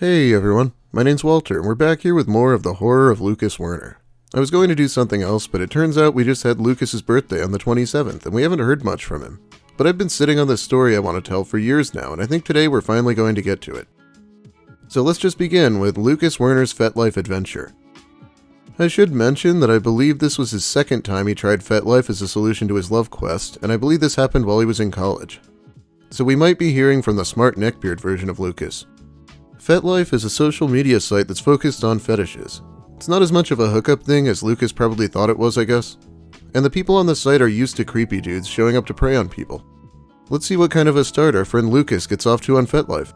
Hey everyone, my name's Walter, and we're back here with more of the horror of Lucas Werner. I was going to do something else, but it turns out we just had Lucas's birthday on the 27th, and we haven't heard much from him. But I've been sitting on this story I want to tell for years now, and I think today we're finally going to get to it. So let's just begin with Lucas Werner's Fetlife adventure. I should mention that I believe this was his second time he tried Fetlife as a solution to his love quest, and I believe this happened while he was in college. So we might be hearing from the smart neckbeard version of Lucas. Fetlife is a social media site that's focused on fetishes. It's not as much of a hookup thing as Lucas probably thought it was, I guess. And the people on the site are used to creepy dudes showing up to prey on people. Let's see what kind of a start our friend Lucas gets off to on Fetlife.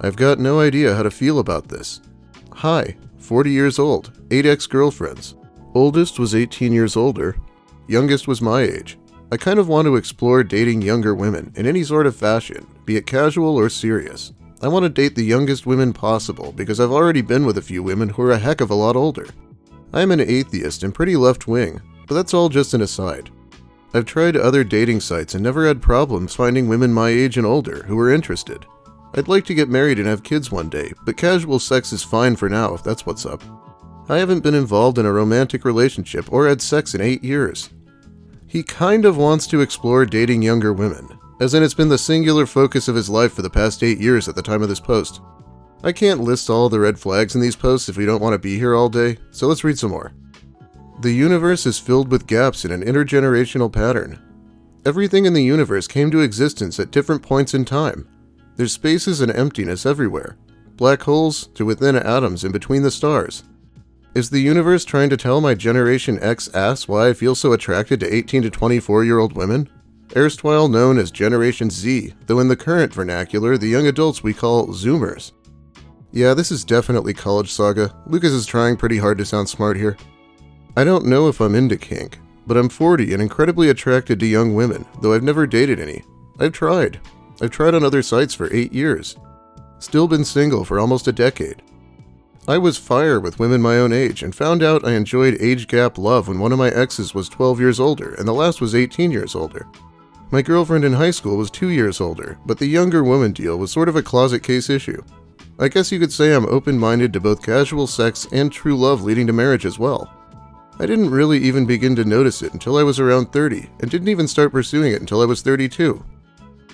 I've got no idea how to feel about this. Hi, 40 years old, 8 ex-girlfriends. Oldest was 18 years older. Youngest was my age. I kind of want to explore dating younger women in any sort of fashion, be it casual or serious. I want to date the youngest women possible because I've already been with a few women who are a heck of a lot older. I'm an atheist and pretty left-wing, but that's all just an aside. I've tried other dating sites and never had problems finding women my age and older who are interested. I'd like to get married and have kids one day, but casual sex is fine for now if that's what's up. I haven't been involved in a romantic relationship or had sex in 8 years. He kind of wants to explore dating younger women, as in it's been the singular focus of his life for the past 8 years at the time of this post. I can't list all the red flags in these posts if we don't want to be here all day, so let's read some more. The universe is filled with gaps in an intergenerational pattern. Everything in the universe came to existence at different points in time. There's spaces and emptiness everywhere. Black holes to within atoms in between the stars. Is the universe trying to tell my Generation X ass why I feel so attracted to 18 to 24-year-old women? Erstwhile known as Generation Z, though in the current vernacular, the young adults we call Zoomers. Yeah, this is definitely college saga. Lucas is trying pretty hard to sound smart here. I don't know if I'm into kink, but I'm 40 and incredibly attracted to young women, though I've never dated any. I've tried on other sites for 8 years. Still been single for almost a decade. I was fire with women my own age and found out I enjoyed age gap love when one of my exes was 12 years older and the last was 18 years older. My girlfriend in high school was 2 years older, but the younger woman deal was sort of a closet case issue. I guess you could say I'm open-minded to both casual sex and true love leading to marriage as well. I didn't really even begin to notice it until I was around 30, and didn't even start pursuing it until I was 32.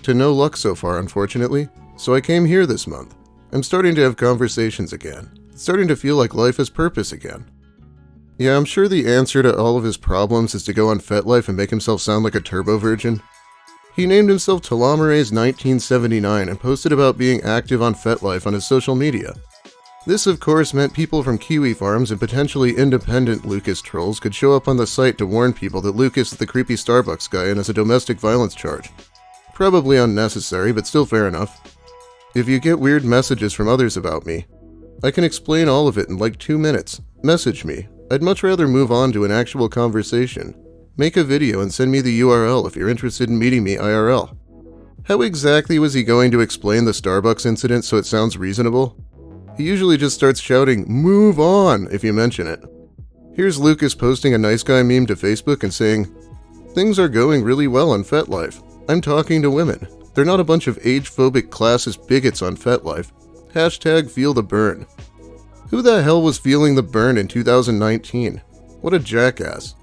To no luck so far, unfortunately, so I came here this month. I'm starting to have conversations again. It's starting to feel like life has purpose again. Yeah, I'm sure the answer to all of his problems is to go on Fetlife and make himself sound like a turbo virgin. He named himself Telomerase 1979 and posted about being active on Fetlife on his social media. This of course meant people from Kiwi farms and potentially independent Lucas trolls could show up on the site to warn people that Lucas is the creepy Starbucks guy and has a domestic violence charge. Probably unnecessary, but still fair enough. If you get weird messages from others about me, I can explain all of it in like 2 minutes. Message me. I'd much rather move on to an actual conversation. Make a video and send me the URL if you're interested in meeting me IRL. How exactly was he going to explain the Starbucks incident so it sounds reasonable? He usually just starts shouting, "Move on," if you mention it. Here's Lucas posting a nice guy meme to Facebook and saying, "Things are going really well on Fetlife. I'm talking to women. They're not a bunch of age-phobic classist bigots on Fetlife. Hashtag feel the burn." Who the hell was feeling the burn in 2019? What a jackass.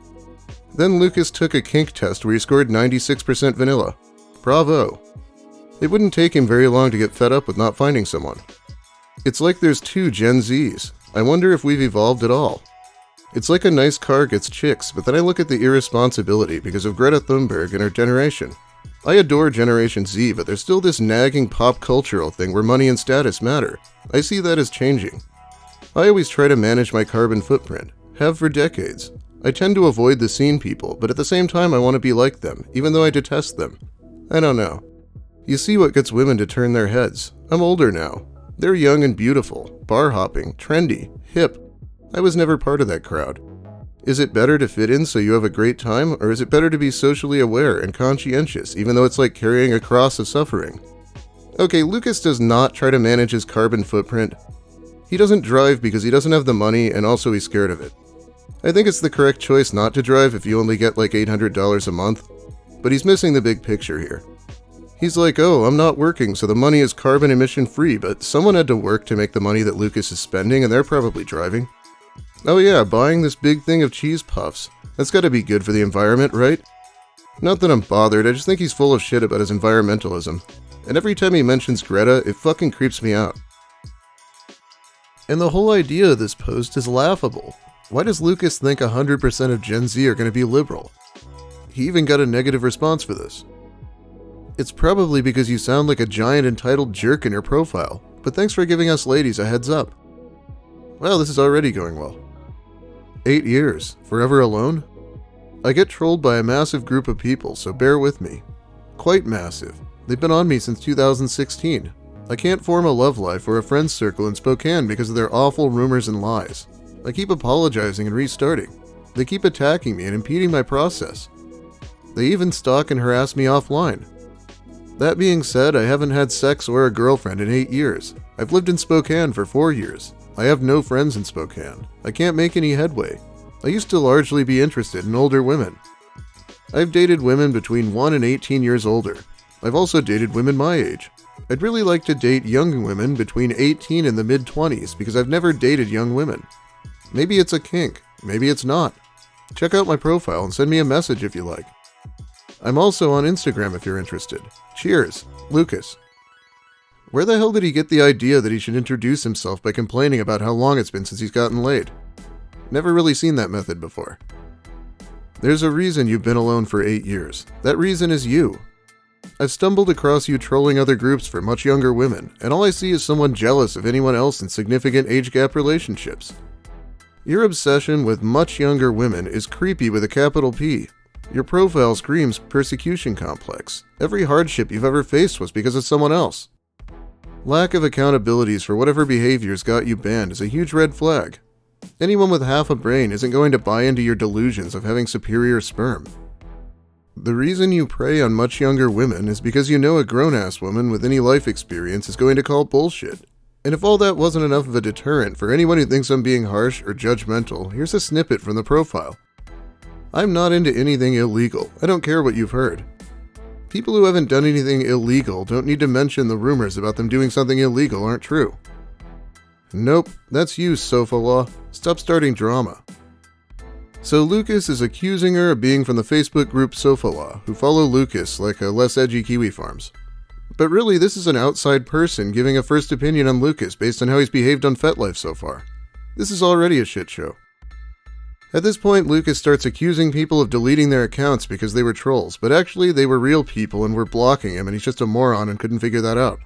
Then Lucas took a kink test where he scored 96% vanilla. Bravo. It wouldn't take him very long to get fed up with not finding someone. It's like there's 2 Gen Zs. I wonder if we've evolved at all. It's like a nice car gets chicks, but then I look at the irresponsibility because of Greta Thunberg and her generation. I adore Generation Z, but there's still this nagging pop cultural thing where money and status matter. I see that as changing. I always try to manage my carbon footprint. Have for decades. I tend to avoid the scene people, but at the same time I want to be like them, even though I detest them. I don't know. You see what gets women to turn their heads. I'm older now. They're young and beautiful, bar hopping, trendy, hip. I was never part of that crowd. Is it better to fit in so you have a great time, or is it better to be socially aware and conscientious, even though it's like carrying a cross of suffering? Okay, Lucas does not try to manage his carbon footprint. He doesn't drive because he doesn't have the money and also he's scared of it. I think it's the correct choice not to drive if you only get like $800 a month, but he's missing the big picture here. He's like, oh, I'm not working, so the money is carbon emission free, but someone had to work to make the money that Lucas is spending, and they're probably driving. Oh yeah, buying this big thing of cheese puffs. That's gotta be good for the environment, right? Not that I'm bothered, I just think he's full of shit about his environmentalism. And every time he mentions Greta, it fucking creeps me out. And the whole idea of this post is laughable. Why does Lucas think 100% of Gen Z are going to be liberal? He even got a negative response for this. It's probably because you sound like a giant entitled jerk in your profile, but thanks for giving us ladies a heads up. Well, this is already going well. 8 years, forever alone? I get trolled by a massive group of people, so bear with me. Quite massive. They've been on me since 2016. I can't form a love life or a friends circle in Spokane because of their awful rumors and lies. I keep apologizing and restarting. They keep attacking me and impeding my process. They even stalk and harass me offline. That being said, I haven't had sex or a girlfriend in 8 years. I've lived in Spokane for 4 years. I have no friends in Spokane. I can't make any headway. I used to largely be interested in older women. I've dated women between 1 and 18 years older. I've also dated women my age. I'd really like to date young women between 18 and the mid-20s because I've never dated young women. Maybe it's a kink, maybe it's not. Check out my profile and send me a message if you like. I'm also on Instagram if you're interested. Cheers, Lucas. Where the hell did he get the idea that he should introduce himself by complaining about how long it's been since he's gotten laid? Never really seen that method before. There's a reason you've been alone for 8 years. That reason is you. I've stumbled across you trolling other groups for much younger women, and all I see is someone jealous of anyone else in significant age gap relationships. Your obsession with much younger women is creepy with a capital P. Your profile screams persecution complex. Every hardship you've ever faced was because of someone else. Lack of accountabilities for whatever behaviors got you banned is a huge red flag. Anyone with half a brain isn't going to buy into your delusions of having superior sperm. The reason you prey on much younger women is because you know a grown-ass woman with any life experience is going to call bullshit. And if all that wasn't enough of a deterrent for anyone who thinks I'm being harsh or judgmental, here's a snippet from the profile. I'm not into anything illegal. I don't care what you've heard. People who haven't done anything illegal don't need to mention the rumors about them doing something illegal aren't true. Nope, that's you, Sofa Law. Stop starting drama. So Lucas is accusing her of being from the Facebook group Sofa Law, who follow Lucas like a less edgy Kiwi Farms. But really, this is an outside person giving a first opinion on Lucas based on how he's behaved on Fetlife so far. This is already a shit show. At this point, Lucas starts accusing people of deleting their accounts because they were trolls, but actually they were real people and were blocking him and he's just a moron and couldn't figure that out.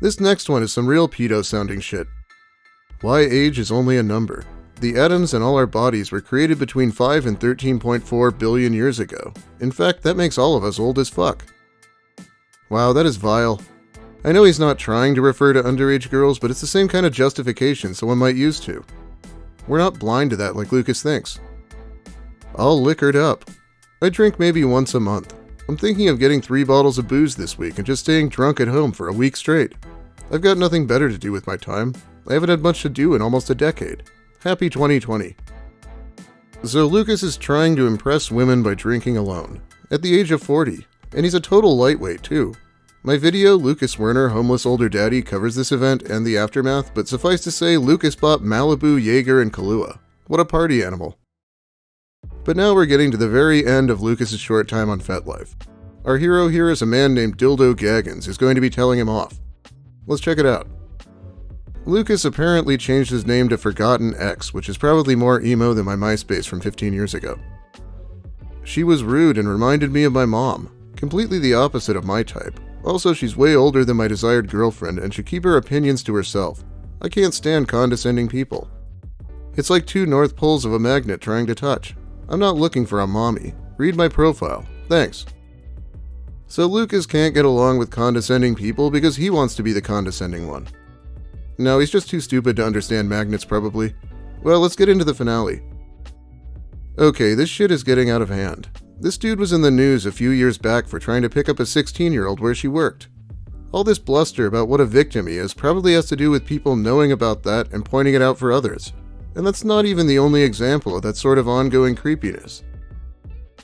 This next one is some real pedo-sounding shit. Why age is only a number. The atoms in all our bodies were created between 5 and 13.4 billion years ago. In fact, that makes all of us old as fuck. Wow, that is vile. I know he's not trying to refer to underage girls, but it's the same kind of justification someone might use to. We're not blind to that like Lucas thinks. All liquored up. I drink maybe once a month. I'm thinking of getting 3 bottles of booze this week and just staying drunk at home for a week straight. I've got nothing better to do with my time. I haven't had much to do in almost a decade. Happy 2020. So Lucas is trying to impress women by drinking alone, at the age of 40, and he's a total lightweight too. My video, Lucas Werner, Homeless Older Daddy, covers this event and the aftermath, but suffice to say, Lucas bought Malibu, Jaeger, and Kahlua. What a party animal. But now we're getting to the very end of Lucas's short time on Fetlife. Our hero here is a man named Dildo Gaggins who's going to be telling him off. Let's check it out. Lucas apparently changed his name to Forgotten X, which is probably more emo than my MySpace from 15 years ago. She was rude and reminded me of my mom, completely the opposite of my type. Also, she's way older than my desired girlfriend and should keep her opinions to herself. I can't stand condescending people. It's like 2 north poles of a magnet trying to touch. I'm not looking for a mommy. Read my profile. Thanks. So Lucas can't get along with condescending people because he wants to be the condescending one. No, he's just too stupid to understand magnets probably. Well, let's get into the finale. Okay, this shit is getting out of hand. This dude was in the news a few years back for trying to pick up a 16-year-old where she worked. All this bluster about what a victim he is probably has to do with people knowing about that and pointing it out for others. And that's not even the only example of that sort of ongoing creepiness.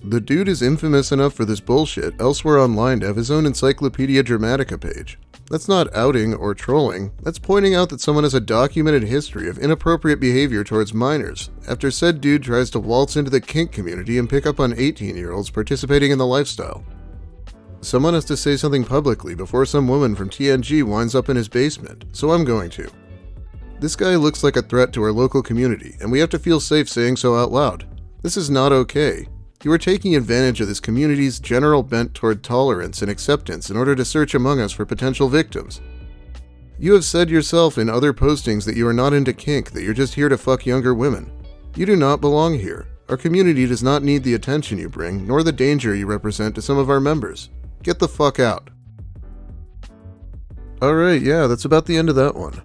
The dude is infamous enough for this bullshit elsewhere online to have his own Encyclopedia Dramatica page. That's not outing or trolling, that's pointing out that someone has a documented history of inappropriate behavior towards minors after said dude tries to waltz into the kink community and pick up on 18-year-olds participating in the lifestyle. Someone has to say something publicly before some woman from TNG winds up in his basement, so I'm going to. This guy looks like a threat to our local community, and we have to feel safe saying so out loud. This is not okay. You are taking advantage of this community's general bent toward tolerance and acceptance in order to search among us for potential victims. You have said yourself in other postings that you are not into kink, that you're just here to fuck younger women. You do not belong here. Our community does not need the attention you bring, nor the danger you represent to some of our members. Get the fuck out. Alright, yeah, that's about the end of that one.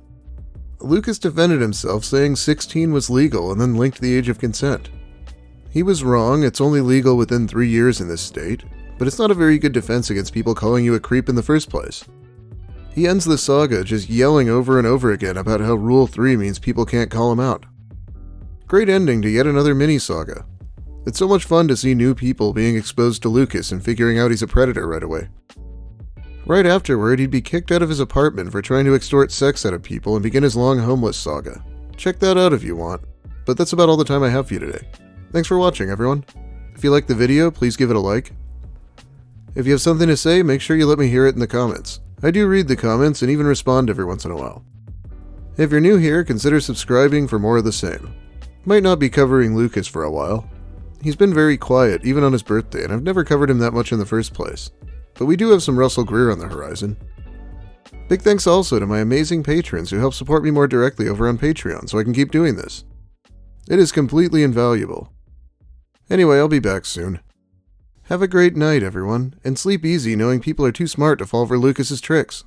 Lucas defended himself, saying 16 was legal and then linked the age of consent. He was wrong, it's only legal within 3 years in this state, but it's not a very good defense against people calling you a creep in the first place. He ends the saga just yelling over and over again about how Rule 3 means people can't call him out. Great ending to yet another mini-saga. It's so much fun to see new people being exposed to Lucas and figuring out he's a predator right away. Right afterward, he'd be kicked out of his apartment for trying to extort sex out of people and begin his long homeless saga. Check that out if you want, but that's about all the time I have for you today. Thanks for watching, everyone. If you liked the video, please give it a like. If you have something to say, make sure you let me hear it in the comments. I do read the comments and even respond every once in a while. If you're new here, consider subscribing for more of the same. Might not be covering Lucas for a while. He's been very quiet, even on his birthday, and I've never covered him that much in the first place. But we do have some Russell Greer on the horizon. Big thanks also to my amazing patrons who help support me more directly over on Patreon so I can keep doing this. It is completely invaluable. Anyway, I'll be back soon. Have a great night, everyone, and sleep easy knowing people are too smart to fall for Lucas's tricks.